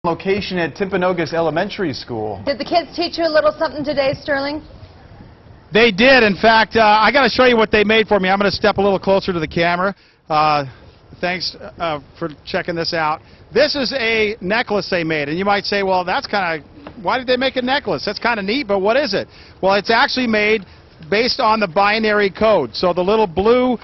Location at Timpanogos Elementary School. Did the kids teach you a little something today, Sterling? They did. In fact, I got to show you what they made for me. I'm going to step a little closer to the camera. Thanks for checking this out. This is a necklace they made, and you might say, well, that's kind of, why did they make a necklace? That's kind of neat, but what is it? Well, it's actually made based on the binary code. So the little blue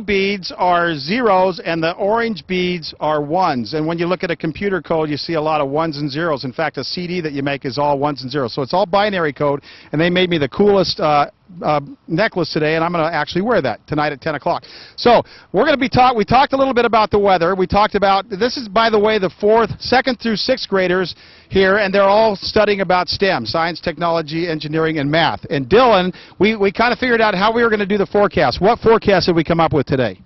beads are zeros and the orange beads are ones. And when you look at a computer code, you see a lot of ones and zeros. In fact, a CD that you make is all ones and zeros. So it's all binary code, and they made me the coolest necklace today, and I'm going to actually wear that tonight at 10 o'clock. So we're going to be we talked a little bit about the weather. We talked about, this is, by the way, the second through sixth graders here, and they're all studying about STEM, science, technology, engineering, and math. And Dylan, we kind of figured out how we were going to do the forecast. What forecast did we come up with today?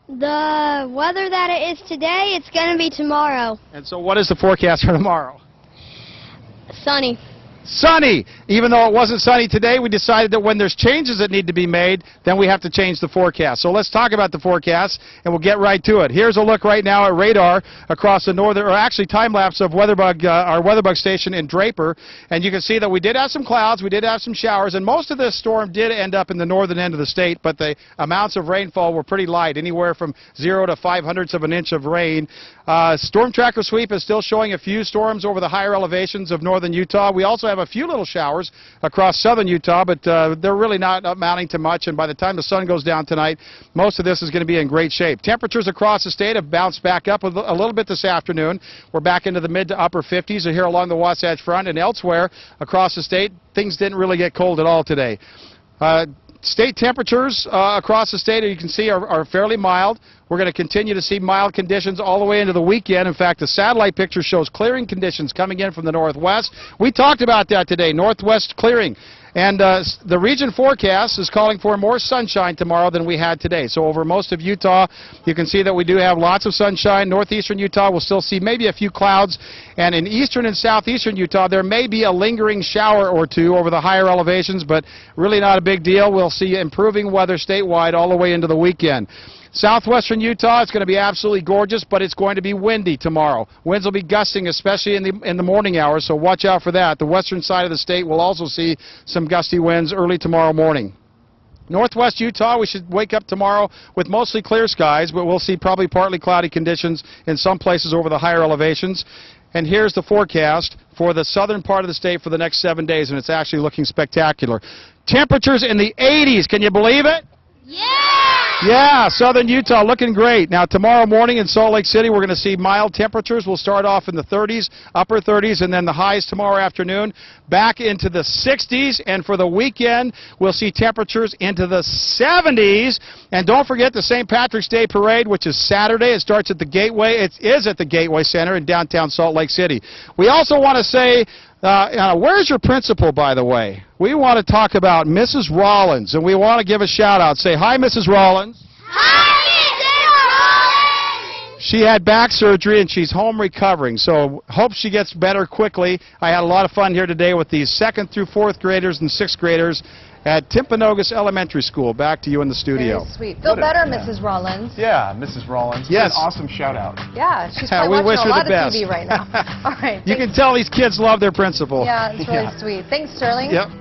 The weather that it is today, it's going to be tomorrow. And so what is the forecast for tomorrow? Sunny. Sunny! Even though it wasn't sunny today, we decided that when there's changes that need to be made, then we have to change the forecast. So let's talk about the forecast, and we'll get right to it. Here's a look right now at radar across the northern, or actually time-lapse of Weatherbug, our Weatherbug station in Draper. And you can see that we did have some clouds, we did have some showers, and most of this storm did end up in the northern end of the state, but the amounts of rainfall were pretty light, anywhere from 0 to 0.05 of an inch of rain. Storm Tracker Sweep is still showing a few storms over the higher elevations of northern Utah. We also have a few little showers across southern Utah, but they're really not amounting to much, and by the time the sun goes down tonight, most of this is going to be in great shape. Temperatures across the state have bounced back up a little bit this afternoon. We're back into the mid to upper 50s here along the Wasatch Front, and elsewhere across the state, things didn't really get cold at all today. State temperatures across the state, you can see, are fairly mild. We're going to continue to see mild conditions all the way into the weekend. In fact, the satellite picture shows clearing conditions coming in from the northwest. We talked about that today, northwest clearing. And the region forecast is calling for more sunshine tomorrow than we had today. So over most of Utah, you can see that we do have lots of sunshine. Northeastern Utah will still see maybe a few clouds. And in eastern and southeastern Utah, there may be a lingering shower or two over the higher elevations, but really not a big deal. We'll see improving weather statewide all the way into the weekend. Southwestern Utah, it's going to be absolutely gorgeous, but it's going to be windy tomorrow. Winds will be gusting, especially in the morning hours, so watch out for that. The western side of the state will also see some gusty winds early tomorrow morning. Northwest Utah, we should wake up tomorrow with mostly clear skies, but we'll see probably partly cloudy conditions in some places over the higher elevations. And here's the forecast for the southern part of the state for the next 7 days, and it's actually looking spectacular. Temperatures in the 80s, can you believe it? Yeah, southern Utah looking great. Now, tomorrow morning in Salt Lake City, we're going to see mild temperatures. We'll start off in the 30s, upper 30s, and then the highs tomorrow afternoon back into the 60s. And for the weekend, we'll see temperatures into the 70s. And don't forget the St. Patrick's Day Parade, which is Saturday. It starts at the Gateway. It is at the Gateway Center in downtown Salt Lake City. We also want to say, where's your principal, by the way? We want to talk about Mrs. Rollins, and we want to give a shout-out. Say, hi, Mrs. Rollins. Hi, Mrs. Rollins! She had back surgery, and she's home recovering, so hope she gets better quickly. I had a lot of fun here today with these 2nd through 4th graders and 6th graders at Timpanogos Elementary School. Back to you in the studio. Very sweet. Feel better, Mrs. Rollins. Yeah, Mrs. Rollins. Yes. What an awesome shout-out. Yeah, she's probably watching a lot of TV right now. All right. You can tell these kids love their principal. Yeah, it's really sweet. Thanks, Sterling. Yep.